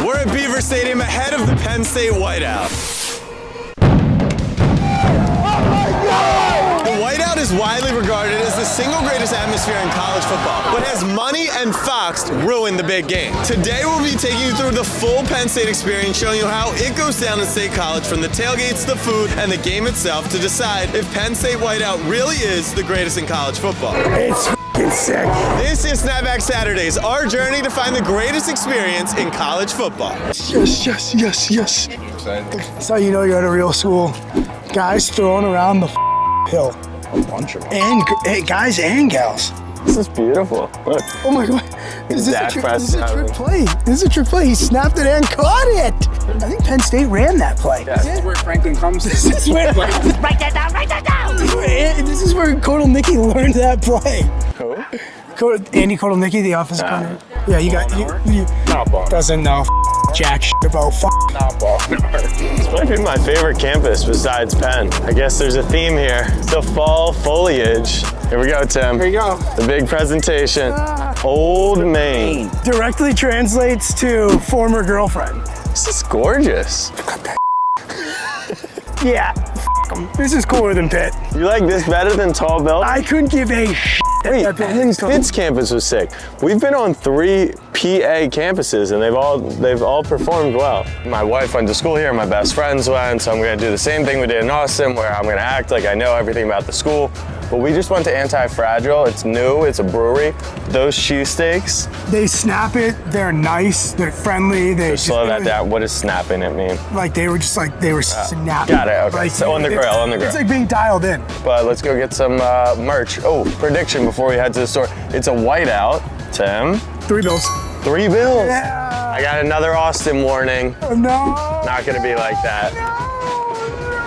We're at Beaver Stadium ahead of the Penn State whiteout. The whiteout is widely regarded as the single greatest atmosphere in college football, but has Money and Fox ruined the big game. Today we'll be taking you through the full Penn State experience, showing you how it goes down in State College, from the tailgates, the food, and the game itself, to decide if Penn State whiteout really is the greatest in college football. It's f***ing sick. This is Snapback Saturdays, our journey to find the greatest experience in college football. Yes, yes, yes, yes. That's how you know you're at a real school. Guys throwing around the hill. A bunch of them. And guys and gals. This is beautiful. Look. Oh my God. This is a trick play. This is a trick play. He snapped it and caught it. I think Penn State ran that play. Yeah, this is where Franklin comes. This is where Write that down, write that down! This is where Kotelnicki learned that play. Who? Andy Kotelnicki, the offensive coordinator. Yeah, you got you Not ball. doesn't know jack about Not ball. This might be my favorite campus besides Penn. I guess there's a theme here. The fall foliage. Here we go, Tim. Here you go. The big presentation. Old Main. Directly translates to former girlfriend. This is gorgeous. Yeah, this is cooler than Pitt. You like this better than Tall Bill? I couldn't give a shit. Wait, Pitt's campus was sick. We've been on 3 PA campuses and they've all performed well. My wife went to school here, my best friends went, so I'm gonna do the same thing we did in Austin, where I'm gonna act like I know everything about the school. But we just went to Anti-Fragile. It's new, it's a brewery. Those cheesesteaks. They snap it, they're nice, they're friendly. They Slow that down. What does snapping it mean? Like they were snapping. Got it, okay. Like, So on the grill. It's like being dialed in. But let's go get some merch. Oh, prediction before we head to the store. It's a whiteout, Tim. 3 bills. 3 bills. Yeah. I got another Austin warning. Oh, no. Not gonna be like that.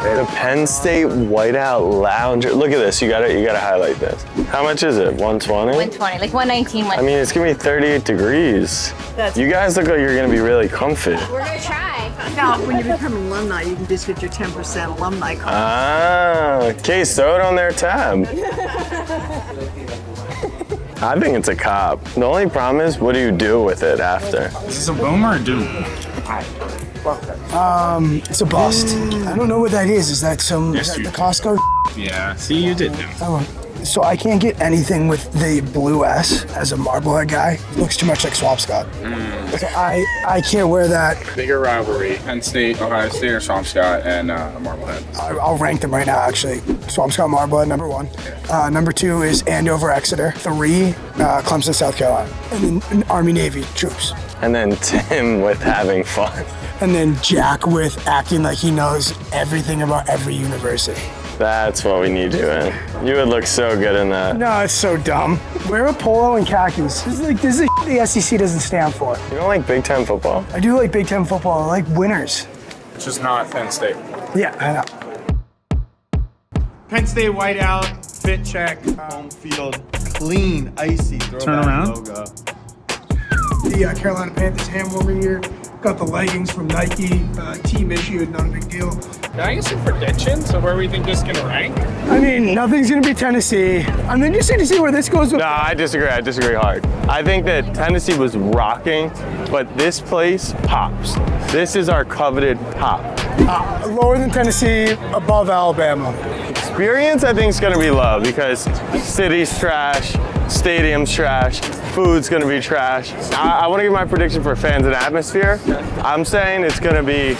The Penn State Whiteout Lounger. Look at this. You gotta highlight this. How much is it? 120? 120, like 119. I mean, it's gonna be 38 degrees. You guys look like you're gonna be really comfy. We're gonna try. Now, when you become an alumni, you can just get your 10% alumni card. Ah, Case, throw it on their tab. I think it's a cop. The only problem is, what do you do with it after? Is this a boom or a doom? It's a bust. I don't know what that is. Is that the Costco? Yeah. See, you did them. So I can't get anything with the blue S as a Marblehead guy. It looks too much like Swampscott. So I can't wear that. Bigger rivalry: Penn State, Ohio State, or Swampscott, and Marblehead. I'll rank them right now, actually. Swampscott, Marblehead, number 1. Number 2 is Andover, Exeter. 3, Clemson, South Carolina. And then Army, Navy troops. And then Tim with having fun. And then Jack with acting like he knows everything about every university. That's what we need you in. You would look so good in that. No, it's so dumb. Wear a polo and khakis. This is the SEC doesn't stand for. You don't like Big Ten football? I do like Big Ten football. I like winners. It's just not Penn State. Yeah, I know. Penn State whiteout, fit check, home field, clean, icy, throwback Turn around. logo. The Carolina Panthers ham over here. Got the leggings from Nike. Team issued, not a big deal. Can I get some predictions of where we think this can rank? I mean, nothing's gonna be Tennessee. I'm interested to see where this goes with. No, I disagree hard. I think that Tennessee was rocking, but this place pops. This is our coveted pop. Lower than Tennessee, above Alabama. Experience, I think, is gonna be low because city's trash, stadium's trash, food's gonna be trash. I wanna give my prediction for fans and atmosphere. I'm saying it's gonna be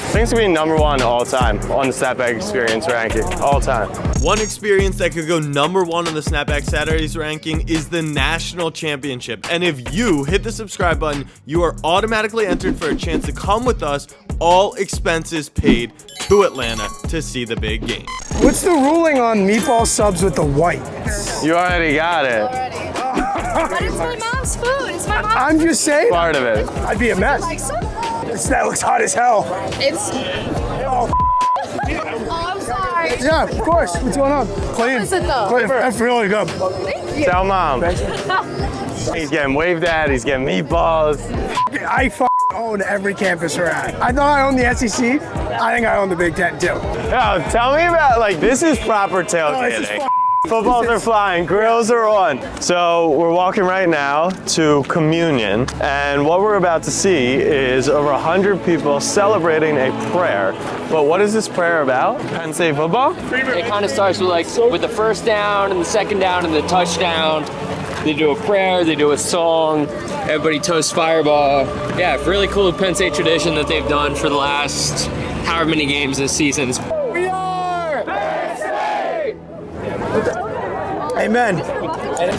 number 1 all time on the Snapback experience ranking, all time. One experience that could go number 1 on the Snapback Saturdays ranking is the national championship. And if you hit the subscribe button, you are automatically entered for a chance to come with us, all expenses paid, to Atlanta to see the big game. What's the ruling on meatball subs with the white? You already got it. But it's my mom's food. It's my mom's I'm just saying. Part of it. I'd be a mess. like so. That looks hot as hell. It's. Oh, Oh, I'm sorry. yeah, of course. What's going on? Clean. How is it though? Clean. That's really good. Thank you. Tell mom. He's getting waved at, he's getting meatballs. I own every campus we're at. I thought I owned the SEC. I think I own the Big Ten too. Yo, tell me about, like, this is proper Oh, this is tailgating. Footballs are flying, grills are on. So we're walking right now to communion, and what we're about to see is over 100 people celebrating a prayer. But what is this prayer about? Penn State football? It kind of starts with the first down and the second down and the touchdown. They do a prayer, they do a song, everybody toasts Fireball. Yeah, really cool Penn State tradition that they've done for the last however many games this season. We are Penn State! Amen.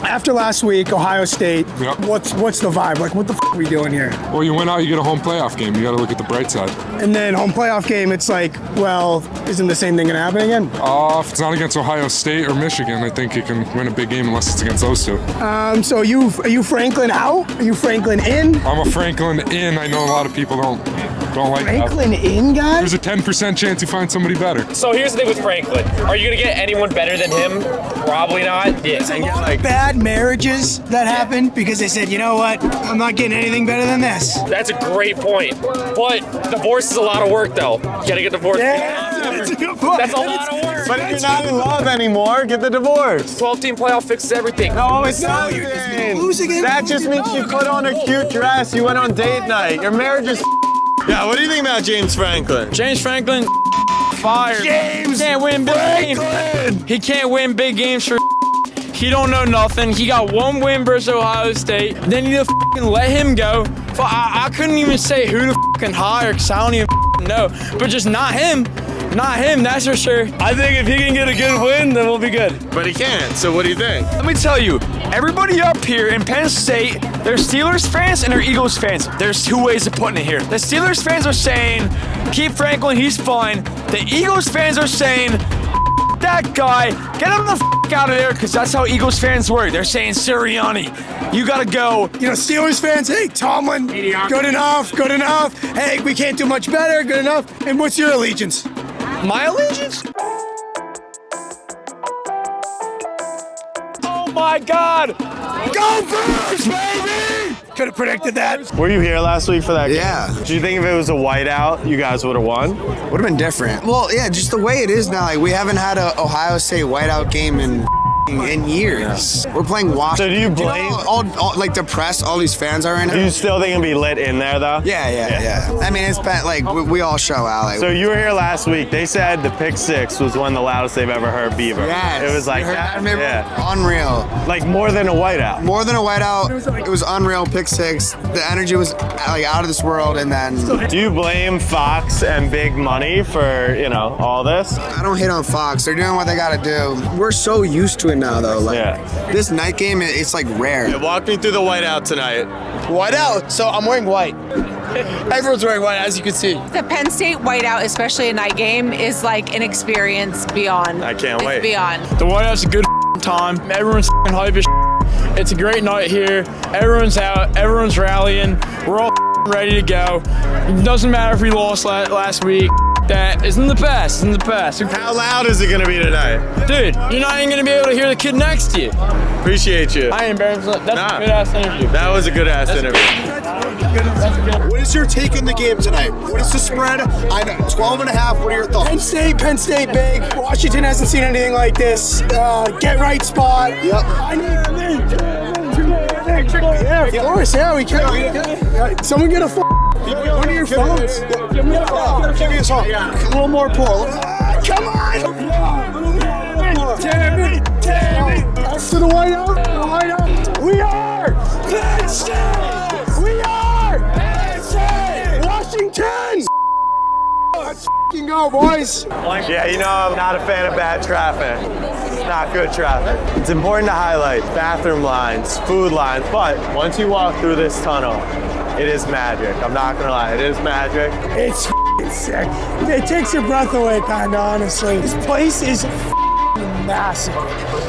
After last week, Ohio State, Yep. what's the vibe? Like, what the are we doing here? Well, you went out, you get a home playoff game. You got to look at the bright side. And then home playoff game, it's like, well, isn't the same thing gonna happen again? If it's not against Ohio State or Michigan, I think you can win a big game unless it's against those two. So are you Franklin out? Are you Franklin in? I'm a Franklin in. I know a lot of people don't like Franklin that. in, guys? There's a 10% chance you find somebody better. So here's the thing with Franklin. Are you gonna get anyone better than him? Probably not. Yeah. There's a lot of bad marriages that happened because they said, you know what, I'm not getting anything better than this. That's a great point. But divorce is a lot of work, though. You gotta get divorced. That's a good point. That's a lot of work. But if you're not in love anymore, get the divorce. 12-team playoff fixes everything. No, it's No, not. you're just gonna lose again. That just means you put on a cute dress, you went on date night. Your marriage is Yeah, what do you think about James Franklin? James Franklin fired. James He can't win big games. He can't win big games for He don't know nothing. He got one win versus Ohio State. Then you fucking let him go. I couldn't even say who to fucking hire because I don't even know. But just not him. Not him, that's for sure. I think if he can get a good win, then we'll be good. But he can't, so what do you think? Let me tell you, everybody up here in Penn State, they're Steelers fans and they're Eagles fans. There's two ways of putting it here. The Steelers fans are saying, keep Franklin, he's fine. The Eagles fans are saying, that guy, get him the out of there, because that's how Eagles fans work. They're saying, Sirianni, you gotta go. You know, Steelers fans, hey, Tomlin, good enough. Hey, we can't do much better, good enough. And what's your allegiance? My allegiance? Oh my God! Go Birds, baby! Could have predicted that. Were you here last week for that game? Yeah. Do you think if it was a whiteout, you guys would have won? Would have been different. Well, yeah, just the way it is now. Like, we haven't had a Ohio State whiteout game in years. We're playing Washington. So do you blame? know, all like the press, all these fans are right now. Do you still think it'll be lit in there though? Yeah. I mean, it's been like we all show out. Like, So you were here last week. They said the pick six was one of the loudest they've ever heard Beaver. yes, It was like You heard that. Maybe? Yeah. Unreal. Like more than a whiteout. More than a whiteout. It was unreal. Pick six. The energy was like out of this world. And then Do you blame Fox and big money for, all this? I don't hate on Fox. They're doing what they got to do. We're so used to it now, though. Like this night game, it's like rare. Yeah, walk me through the whiteout tonight. Whiteout. So I'm wearing white. Everyone's wearing white, as you can see. The Penn State whiteout, especially a night game, is like an experience beyond. I can't wait. It's beyond. The whiteout's a good time. Everyone's hype as It's a great night here. Everyone's out. Everyone's rallying. We're all ready to go. It doesn't matter if we lost last week. That isn't the best. How loud is it going to be tonight? Dude, you're not even going to be able to hear the kid next to you. Appreciate you. I ain't embarrassed. That's a good-ass interview. That was a good-ass interview. What is your take in the game tonight? What is the spread? I know, 12.5. What are your thoughts? Penn State big. Washington hasn't seen anything like this. Get right spot. Yep. Yeah, of course. Yeah, we can. Someone get a one of your phones. Give me a song. A little more pull. Come on! Damn it! To the whiteout. We are Penn State. We are Penn State. Washington. Let's go, boys. Yeah, I'm not a fan of bad traffic. It's not good traffic. It's important to highlight bathroom lines, food lines, but once you walk through this tunnel, it is magic. I'm not gonna lie, it is magic. It's sick. It takes your breath away, kinda, honestly. This place is massive.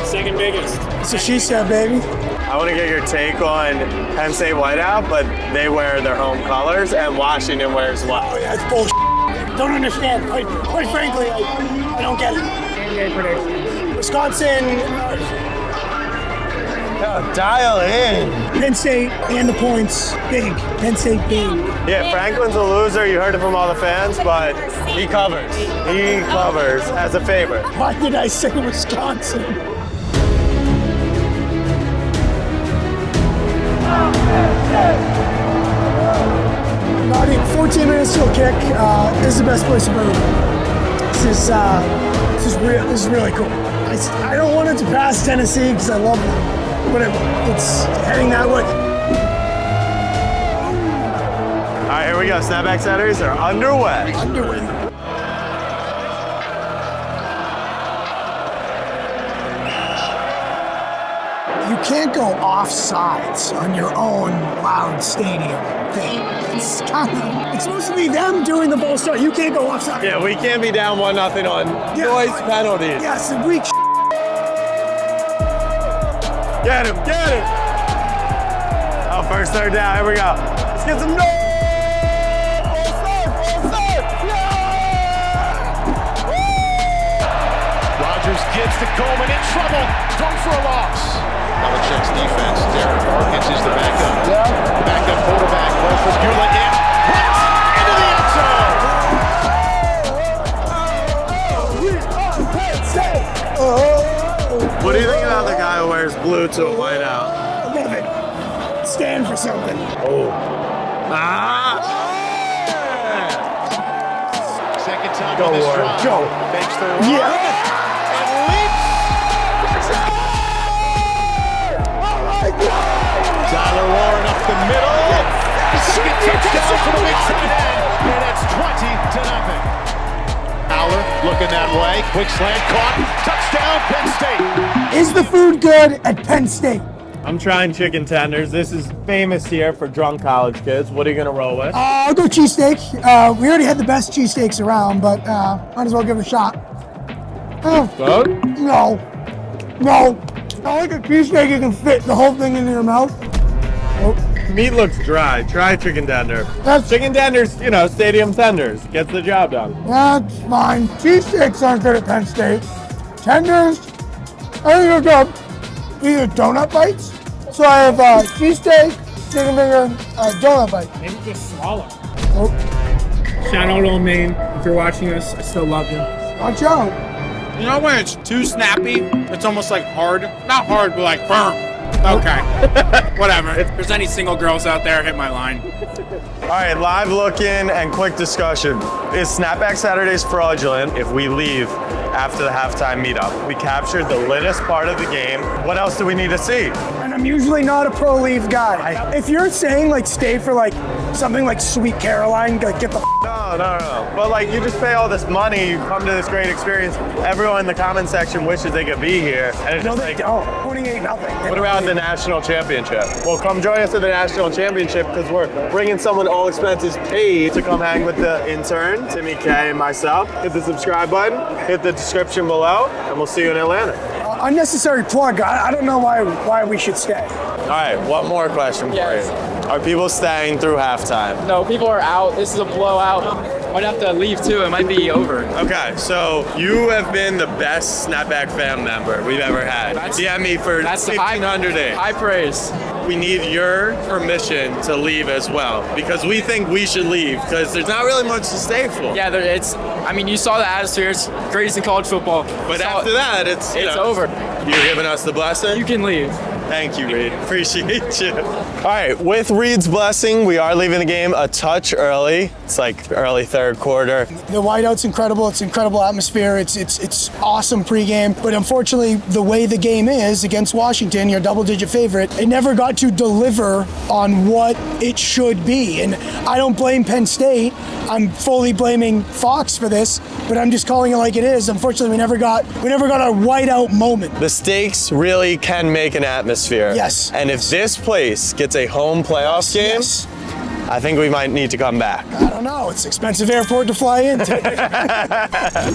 Second biggest. So she said, baby. I want to get your take on Penn State whiteout, but they wear their home colors and Washington wears white. Oh, yeah, it's bullshit. Don't understand. Quite frankly, I don't get it. Wisconsin. Dial in. Penn State and the points. Big. Penn State big. Yeah, Franklin's a loser. You heard it from all the fans, but he covers. He covers as a favorite. Why did I say Wisconsin? About 14 minutes till kick. This is the best place I've ever been. This is really cool. I don't want it to pass Tennessee because I love them, but it's heading that way. All right, here we go. Snapback Saturdays are underway. You can't go offsides on your own loud stadium thing. It's supposed to be them doing the ball start. You can't go offside. Yeah, we can't be down 1-0 on noise penalties. Yes, and we. Get him, get him. Oh, first third down, here we go. Let's get some noise. Rodgers gives to Coleman in trouble. Thrown for a loss. Belichick's defense. Derek Hawkins is the backup. Backup quarterback. Throws for Bueller in. Runs into the end zone. What do you think about the guy who wears blue to a whiteout? I love it. Stand for something. Oh. Ah! Second time Go, on this Warren. drive. Go. Fakes the run. Yeah. And leaps. Tyler Warren up the middle. Second touchdown for the big tight end. And it's 20-0. Fowler looking that way. Quick slant caught. Touchdown, Penn State. Is the food good at Penn State? I'm trying chicken tenders. This is famous here for drunk college kids. What are you gonna roll with? I'll go cheesesteak. We already had the best cheesesteaks around, but might as well give it a shot. No. I like a cheesesteak you can fit the whole thing into your mouth. Meat looks dry. Try chicken tender. That's Chicken tenders, you know, stadium tenders. Gets the job done. That's fine. Cheesesteaks aren't good at Penn State. Tenders, I think they're good. Either donut bites. So I have cheesesteak, chicken finger, donut bite. Maybe just swallow. Oh, Shout out Old Maine. If you're watching us, I still love you. watch out. You know when it's too snappy, it's almost like hard? Not hard, but like firm. Okay. Whatever. If there's any single girls out there, hit my line. All right, live look-in and quick discussion. Is Snapback Saturdays fraudulent if we leave after the halftime meetup? We captured the littest part of the game. What else do we need to see? And I'm usually not a pro leave guy. If you're saying like stay for like something like Sweet Caroline, like get the No. But like you just pay all this money, you come to this great experience. Everyone in the comment section wishes they could be here. And it's no, just they like, don't. 28-0. what about the national championship? Well, come join us at the national championship because we're bringing someone all expenses paid to come hang with the intern, Timmy K and myself. Hit the subscribe button, hit the description below, and we'll see you in Atlanta. Unnecessary plug. I don't know why we should stay. All right, one more question for you. Are people staying through halftime? No, people are out. This is a blowout. Might have to leave too. It might be over. Okay, so you have been the best Snapback fam member we've ever had. DM me for 1,500 days. High praise. We need your permission to leave as well because we think we should leave because there's not really much to stay for. Yeah, you saw the atmosphere. It's greatest in college football. But after that, it's over. You're giving us the blessing? You can leave. Thank you, Reed. Appreciate you. All right, with Reed's blessing, we are leaving the game a touch early. It's like early third quarter. The whiteout's incredible. It's incredible atmosphere. It's awesome pregame. But unfortunately, the way the game is against Washington, your double-digit favorite, it never got to deliver on what it should be. And I don't blame Penn State. I'm fully blaming Fox for this, but I'm just calling it like it is. Unfortunately, we never got a whiteout moment. The stakes really can make an atmosphere. Yes. And if this place gets a home playoff game, I think we might need to come back. I don't know. It's an expensive airport to fly into.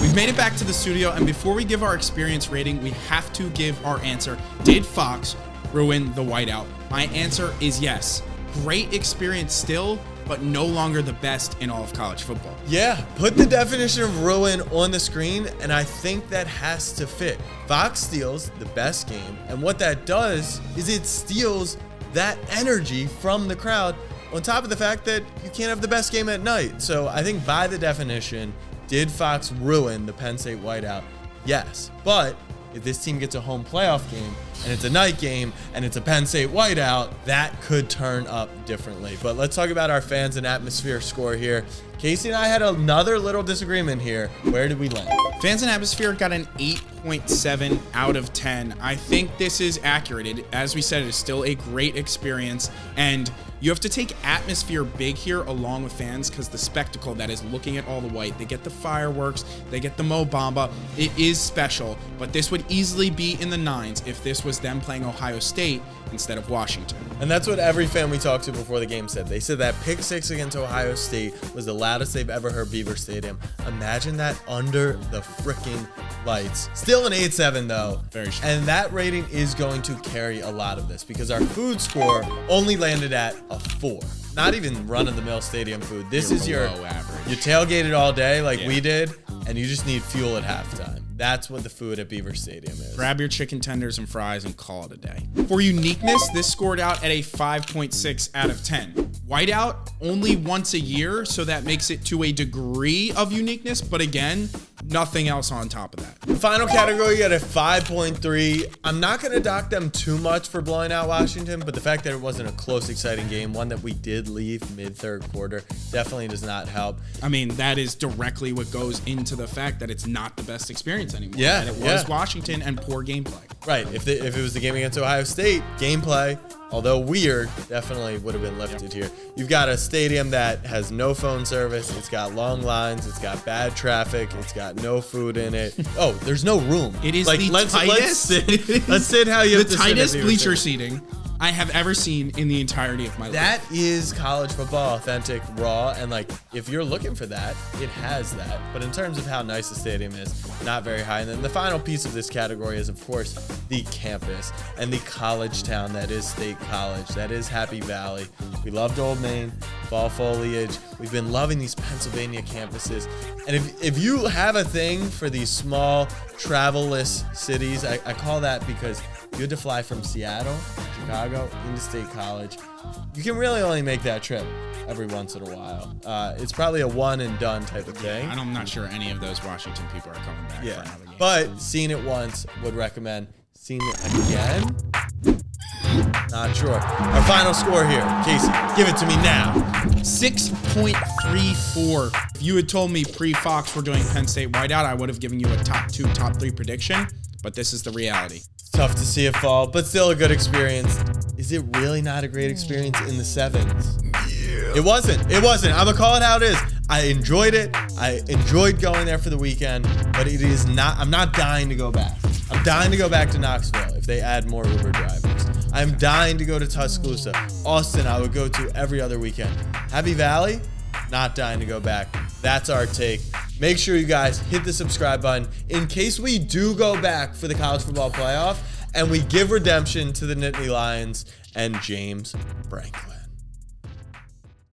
We've made it back to the studio, and before we give our experience rating, we have to give our answer. Did Fox ruin the whiteout? My answer is yes. Great experience still, but no longer the best in all of college football. Yeah, put the definition of ruin on the screen, and I think that has to fit. Fox steals the best game, and what that does is it steals that energy from the crowd, on top of the fact that you can't have the best game at night. So I think by the definition, did Fox ruin the Penn State whiteout? Yes, but if this team gets a home playoff game and it's a night game and it's a Penn State whiteout, that could turn up differently. But let's talk about our fans and atmosphere score here. Casey and I had another little disagreement here. Where did we land? Fans and Atmosphere got an 8.7 out of 10. I think this is accurate. As we said, it is still a great experience, and you have to take atmosphere big here along with fans because the spectacle that is looking at all the white, they get the fireworks, they get the Mo Bamba. It is special, but this would easily be in the 9s if this was them playing Ohio State instead of Washington. And that's what every fan we talked to before the game said. They said that pick 6 against Ohio State was the loudest they've ever heard Beaver Stadium. Imagine that under the freaking lights. Still an 8-7 though. Very strong. And that rating is going to carry a lot of this because our food score only landed at a 4. Not even run-of-the-mill stadium food. This is your average. You tailgated all day like we did, and you just need fuel at halftime. That's what the food at Beaver Stadium is. Grab your chicken tenders and fries and call it a day. For uniqueness, this scored out at a 5.6 out of 10. Whiteout only once a year, so that makes it to a degree of uniqueness, but again, nothing else on top of that. The final category got a 5.3. I'm not going to dock them too much for blowing out Washington, but the fact that it wasn't a close, exciting game, one that we did leave mid-third quarter, definitely does not help. I mean, that is directly what goes into the fact that it's not the best experience anymore. Yeah, and it was Washington and poor gameplay. Right. If it was the game against Ohio State, gameplay, although weird, definitely would have been lifted here. You've got a stadium that has no phone service. It's got long lines. It's got bad traffic. It's got no food in it. Oh, there's no room. It is like, the let's tightest. Let's sit how you have the to sit tightest at Beaver bleacher Stadium. seating I have ever seen in the entirety of my life. That is college football, authentic, raw, and like if you're looking for that, it has that. But in terms of how nice the stadium is, not very high. And then the final piece of this category is, of course, the campus and the college town that is State College, that is Happy Valley. We loved Old Main, fall foliage. We've been loving these Pennsylvania campuses. And if you have a thing for these small, travel-less cities, I call that because you had to fly from Seattle, Chicago, into State College. You can really only make that trip every once in a while. It's probably a one and done type of thing. I'm not sure any of those Washington people are coming back for another game. But seeing it once, would recommend. Seeing it again? Not sure. Our final score here. Casey, give it to me now. 6.34. If you had told me pre-Fox we're doing Penn State whiteout, I would have given you a top 2, top 3 prediction. But this is the reality. Tough to see it fall, but still a good experience. Is it really not a great experience in the 7s? Yeah. It wasn't. I'm gonna call it how it is. I enjoyed it. I enjoyed going there for the weekend, but it is not. I'm not dying to go back. I'm dying to go back to Knoxville if they add more Uber drivers. I'm dying to go to Tuscaloosa. Austin, I would go to every other weekend. Happy Valley, not dying to go back. That's our take. Make sure you guys hit the subscribe button in case we do go back for the college football playoff and we give redemption to the Nittany Lions and James Franklin.